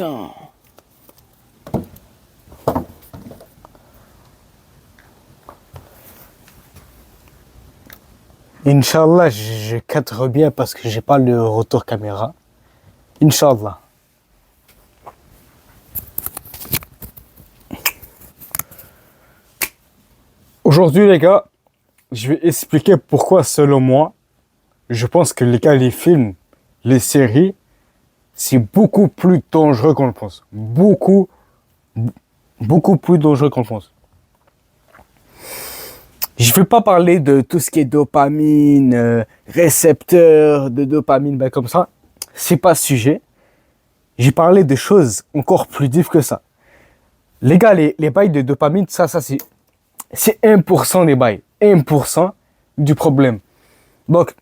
putain. Inch'Allah, je cadre bien parce que j'ai pas le retour caméra. Inch'Allah. Aujourd'hui, les gars, je vais expliquer pourquoi, selon moi, je pense que les films, les séries, c'est beaucoup plus dangereux qu'on le pense. Beaucoup plus dangereux qu'on le pense. Je ne vais pas parler de tout ce qui est dopamine, récepteur de dopamine, ben comme ça. C'est pas ce sujet. J'ai parlé de choses encore plus difficiles que ça. Les gars, les bails de dopamine, ça c'est 1% des bails. 1% du problème. Donc,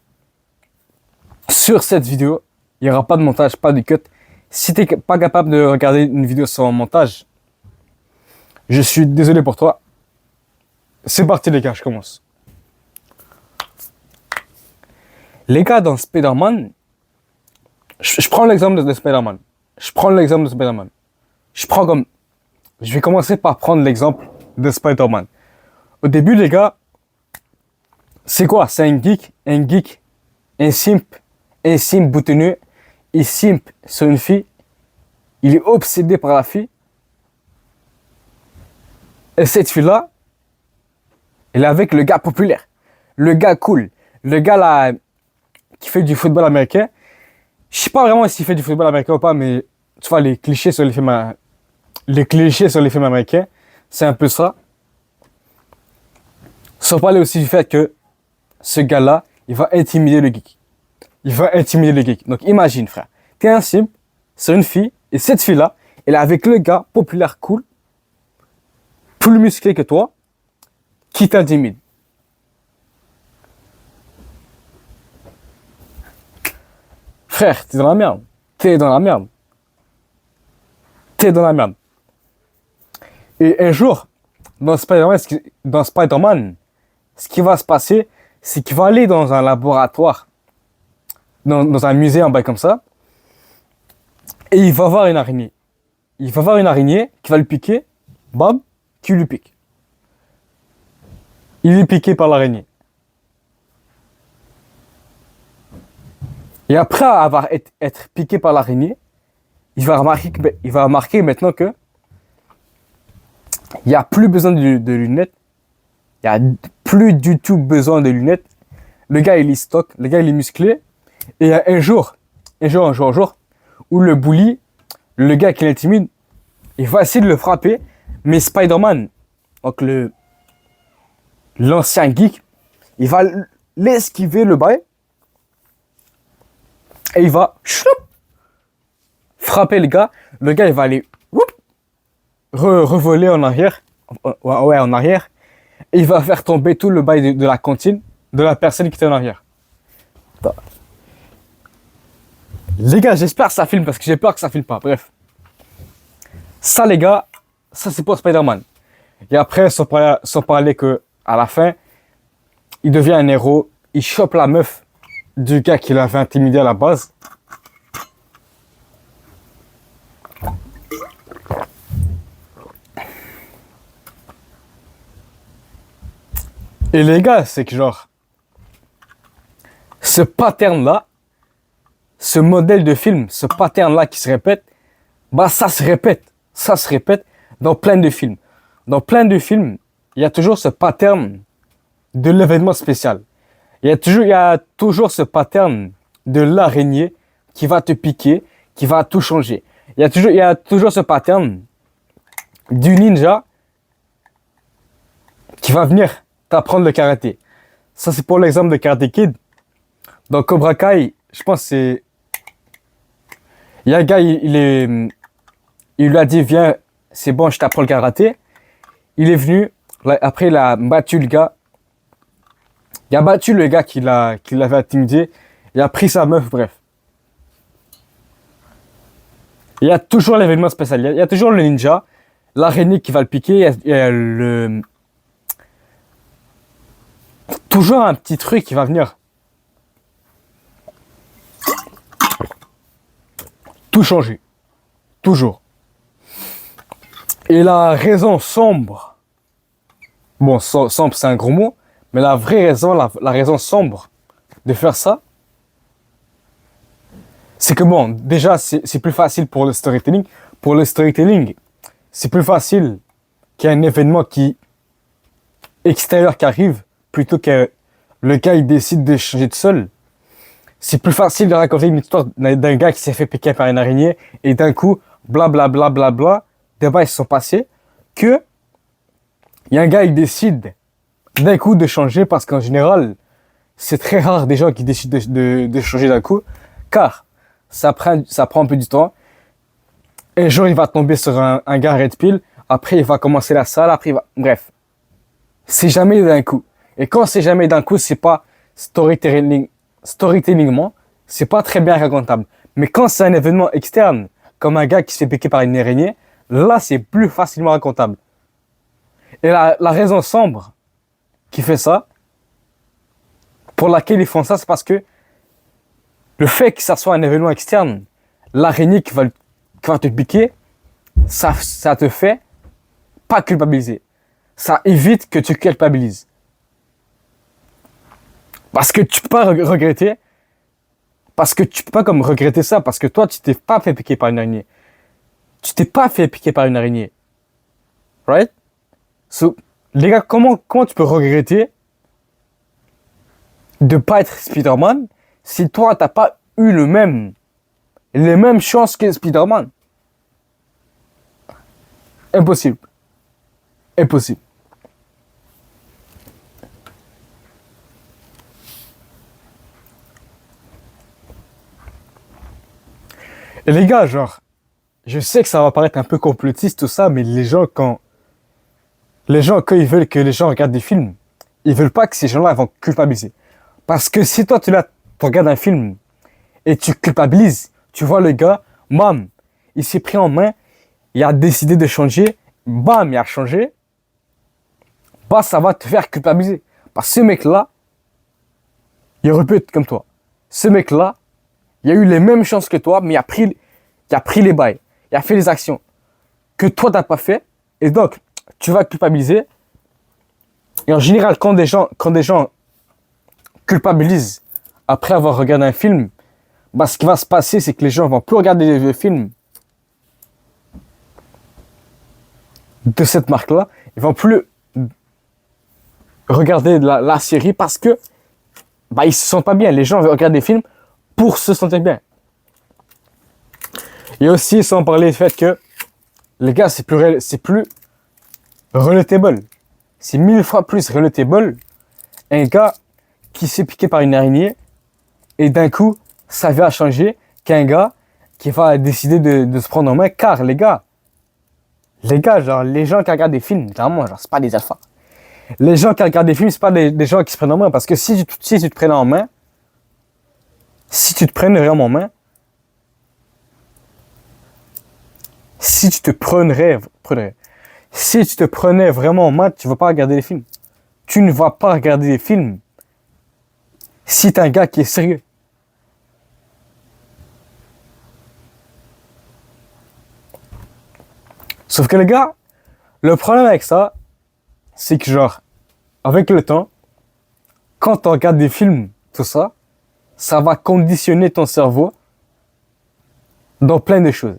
sur cette vidéo, il n'y aura pas de montage, pas de cut. Si tu n'es pas capable de regarder une vidéo sans montage, je suis désolé pour toi. C'est parti les gars, je commence. Les gars, dans Spider-Man, je prends l'exemple de Spider-Man. Je vais commencer par prendre l'exemple de Spider-Man. Au début, les gars, c'est quoi? C'est un geek, un simp boutonneux. Il simp sur une fille. Il est obsédé par la fille. Et cette fille-là, elle est avec le gars populaire, le gars cool, le gars là qui fait du football américain. Je sais pas vraiment s'il fait du football américain ou pas, mais tu vois les clichés sur les films américains, c'est un peu ça. Sans parler aussi du fait que ce gars-là, il va intimider le geek. Donc imagine frère, t'es un simp, c'est une fille, et cette fille-là, elle est avec le gars populaire cool, plus musclé que toi, qui t'intimide. Frère, t'es dans la merde. Et un jour, dans Spider-Man, ce qui va se passer, c'est qu'il va aller dans un laboratoire, dans un musée en bas comme ça, et il va voir une araignée. Qui va le piquer, bam, qui lui pique. Il est piqué par l'araignée. Et après avoir été piqué par l'araignée, il va remarquer maintenant que il n'y a plus besoin de lunettes. Il n'y a plus du tout besoin de lunettes. Le gars, il est stock. Le gars, il est musclé. Et il y a un jour, où le bully, le gars qui l'intimide, il va essayer de le frapper. Mais Spider-Man, donc l'ancien geek, il va l'esquiver le bail et il va frapper le gars. Le gars, il va aller revoler en arrière. En arrière. Et il va faire tomber tout le bail de la cantine de la personne qui était en arrière. Attends. Les gars, j'espère que ça filme parce que j'ai peur que ça filme pas. Bref. Ça, les gars, ça c'est pour Spider-Man. Et après, sans parler que à la fin, il devient un héros. Il chope la meuf du gars qui l'avait intimidé à la base. Et les gars, c'est que genre, ce pattern-là, ce modèle de film, ce pattern-là qui se répète, bah ça se répète dans plein de films. Dans plein de films, il y a toujours ce pattern de l'événement spécial. Il y a toujours ce pattern de l'araignée qui va te piquer, qui va tout changer. Il y a toujours ce pattern du ninja qui va venir t'apprendre le karaté. Ça, c'est pour l'exemple de Karate Kid. Dans Cobra Kai, je pense que c'est... Il y a un gars, il lui a dit, viens, c'est bon, je t'apprends le karaté. Il est venu, après il a battu le gars. Il a battu le gars qui l'avait intimidé. Il a pris sa meuf, bref. Il y a toujours l'événement spécial. Il y a toujours le ninja, l'araignée qui va le piquer. Il y a toujours un petit truc qui va venir tout changer. Toujours. Et la raison sombre, bon, sombre c'est un gros mot, mais la vraie raison, la raison sombre de faire ça, c'est que bon, déjà, c'est plus facile pour le storytelling. Pour le storytelling, c'est plus facile qu'il y ait un événement extérieur qui arrive, plutôt que le gars, il décide de changer de seul. C'est plus facile de raconter une histoire d'un gars qui s'est fait piquer par une araignée et d'un coup, blablabla, bla, bla, bla, des bails se sont passés, que il y a un gars, il décide d'un coup de changer, parce qu'en général, c'est très rare des gens qui décident de changer d'un coup, car ça prend un peu du temps. Un jour, il va tomber sur un gars red pill, après il va commencer la salle, après bref. C'est jamais d'un coup. Et quand c'est jamais d'un coup, c'est pas storytellingment, c'est pas très bien racontable. Mais quand c'est un événement externe, comme un gars qui se fait piquer par une araignée, là c'est plus facilement racontable. Et la raison sombre qui fait ça, pour laquelle ils font ça, c'est parce que le fait que ça soit un événement externe, l'araignée qui va te piquer, ça te fait pas culpabiliser. Ça évite que tu culpabilises. Parce que tu peux pas regretter. Parce que tu peux pas comme regretter ça. Parce que toi, tu t'es pas fait piquer par une araignée. Tu t'es pas fait piquer par une araignée. Right? So, les gars, comment tu peux regretter de pas être Spider-Man si toi, t'as pas eu les mêmes chances que Spider-Man? Impossible. Impossible. Et les gars, genre, je sais que ça va paraître un peu complotiste tout ça, mais les gens, quand ils veulent que les gens regardent des films, ils veulent pas que ces gens-là vont culpabiliser. Parce que si toi, tu regardes un film et tu culpabilises, tu vois le gars, bam, il s'est pris en main, il a décidé de changer, bam, il a changé, bah, ça va te faire culpabiliser. Parce que ce mec-là, il aurait pu être comme toi. Ce mec-là, il a eu les mêmes chances que toi, mais il a pris les bails, il a fait les actions que toi, t'as pas fait, et donc, tu vas culpabiliser. Et en général, quand des gens culpabilisent après avoir regardé un film, bah, ce qui va se passer, c'est que les gens vont plus regarder les films de cette marque-là. Ils vont plus regarder la série parce que bah, ils se sentent pas bien. Les gens veulent regarder des films pour se sentir bien. Et aussi, sans parler du fait que les gars, c'est plus relatable. C'est 1000 fois plus relatable un gars qui s'est piqué par une araignée et d'un coup, sa vie a changé, qu'un gars qui va décider de se prendre en main. Car les gars, genre, les gens qui regardent des films, généralement, genre, c'est pas des alphas. Les gens qui regardent des films, c'est pas des gens qui se prennent en main. Parce que si tu te prenais en main, si tu te prenais vraiment en main, si tu te prenais vraiment en main, tu ne vas pas regarder les films. Tu ne vas pas regarder les films si tu es un gars qui est sérieux. Sauf que les gars, le problème avec ça, c'est que genre, avec le temps, quand tu regardes des films, tout ça, ça va conditionner ton cerveau dans plein de choses.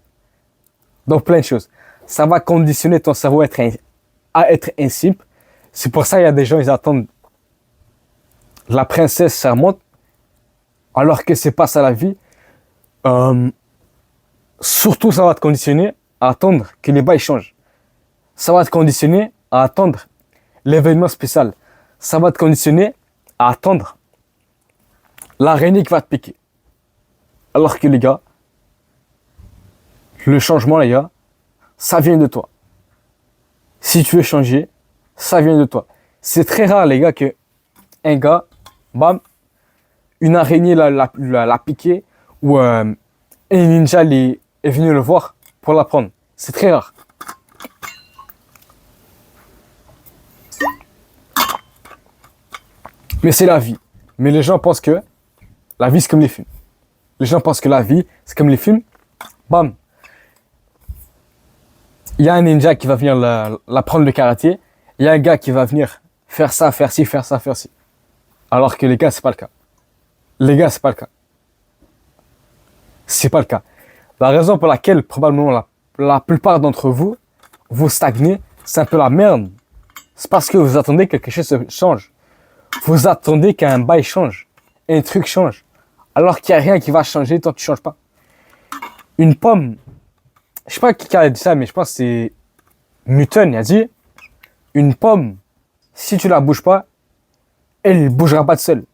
Ça va conditionner ton cerveau à être insimple. C'est pour ça qu'il y a des gens, ils attendent la princesse charmante, alors que c'est pas ça la vie. Surtout, ça va te conditionner à attendre que les bails changent. Ça va te conditionner à attendre l'événement spécial. Ça va te conditionner à attendre l'araignée qui va te piquer. Alors que les gars, le changement, les gars, ça vient de toi. Si tu veux changer, ça vient de toi. C'est très rare, les gars, que un gars, bam, une araignée l'a piqué ou un ninja est venu le voir pour la prendre. C'est très rare. Mais c'est la vie. Mais les gens pensent que la vie, c'est comme les films. Les gens pensent que la vie, c'est comme les films. Bam. Il y a un ninja qui va venir l'apprendre le karaté. Il y a un gars qui va venir faire ça, faire ci, faire ça, faire ci. Alors que les gars, c'est pas le cas. Les gars, c'est pas le cas. C'est pas le cas. La raison pour laquelle, probablement, la plupart d'entre vous, vous stagnez, c'est un peu la merde. C'est parce que vous attendez que quelque chose se change. Vous attendez qu'un bail change. Un truc change. Alors qu'il n'y a rien qui va changer tant que tu ne changes pas. Une pomme, je sais pas qui a dit ça, mais je pense que c'est Newton, il a dit, une pomme, si tu la bouges pas, elle ne bougera pas de seule.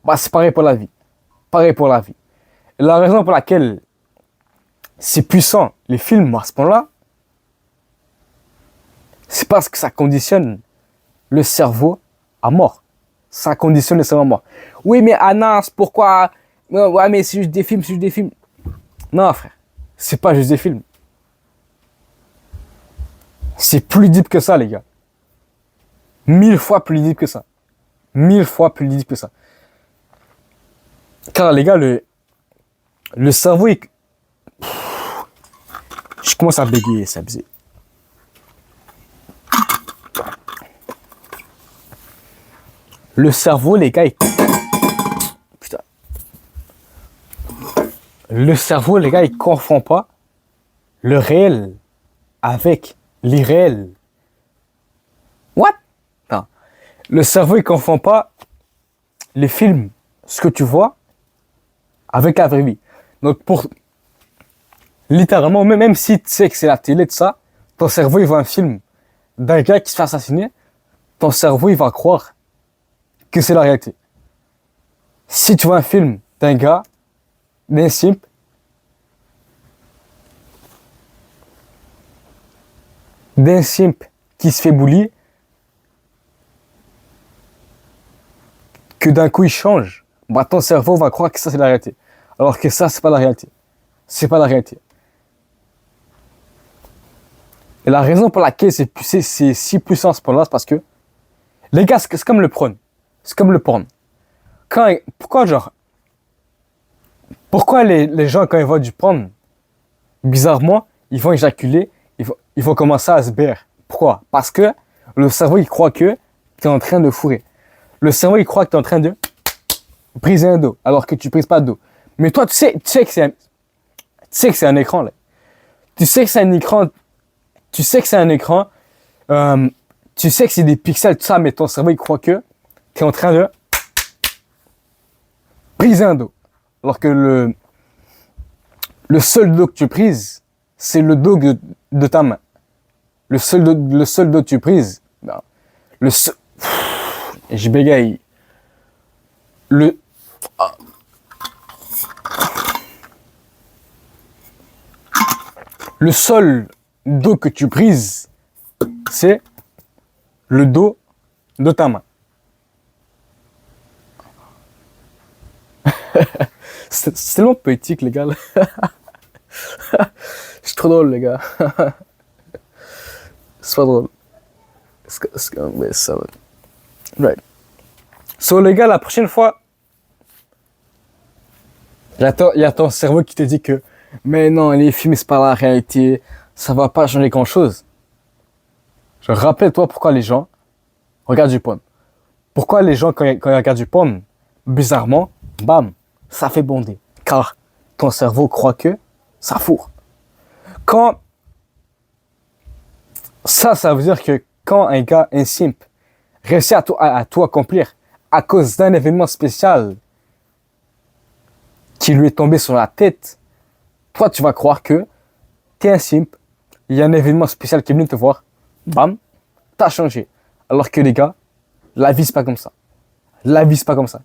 Bah, c'est pareil pour la vie. Pareil pour la vie. Et la raison pour laquelle c'est puissant, les films, à ce point-là, c'est parce que ça conditionne le cerveau à mort. Ça conditionne le cerveau à mort. Oui, mais Anas, pourquoi? Ouais, mais c'est juste des films, c'est juste des films. Non, frère. C'est pas juste des films. C'est plus deep que ça, les gars. 1000 fois plus deep que ça. 1000 fois plus deep que ça. Car, les gars, le cerveau, je commence à bégayer, ça faisait. Le cerveau, les gars, putain. Le cerveau, les gars, il confond pas le réel avec l'irréel. What? Non. Le cerveau, il confond pas les films, ce que tu vois, avec la vraie vie. Donc, littéralement, même si tu sais que c'est la télé de ça, ton cerveau, il voit un film d'un gars qui se fait assassiner, ton cerveau, il va croire que c'est la réalité. Si tu vois un film d'un gars, d'un simp, qui se fait bully, que d'un coup il change, bah ton cerveau va croire que ça c'est la réalité. Alors que ça, c'est pas la réalité. C'est pas la réalité. Et la raison pour laquelle c'est si puissant ce point-là, c'est parce que les gars, c'est comme le porn. C'est comme le porn. Pourquoi les gens, quand ils voient du porn, bizarrement, ils vont éjaculer, ils vont commencer à se baire. Pourquoi? Parce que le cerveau, il croit que tu es en train de fourrer. Le cerveau, il croit que tu es en train de briser un dos, alors que tu brises pas de dos. Mais toi, tu sais que c'est un écran, là. Tu sais que c'est un écran. Tu sais que c'est un écran. Tu sais que c'est des pixels, tout ça, mais ton cerveau, il croit que tu es en train de briser un dos. Alors que le seul dos que tu brises, c'est le dos de ta main. Le seul dos que tu brises, ben, je bégaye. Le seul dos que tu brises, c'est le dos de ta main. C'est tellement poétique, les gars. Je suis trop drôle, les gars. C'est pas drôle. Mais ça va. Right. So, les gars, la prochaine fois, il y a ton cerveau qui te dit que mais non, les films, c'est pas la réalité. Ça va pas changer grand-chose. Rappelle-toi pourquoi les gens regardent du porn. Pourquoi les gens, quand ils regardent du porn, bizarrement, bam, ça fait bonder. Car ton cerveau croit que ça fourre. Ça veut dire que quand un gars, un simp, réussit à tout accomplir à cause d'un événement spécial qui lui est tombé sur la tête, toi, tu vas croire que t'es un simp, il y a un événement spécial qui est venu te voir, bam, t'as changé. Alors que les gars, la vie, c'est pas comme ça. La vie, c'est pas comme ça.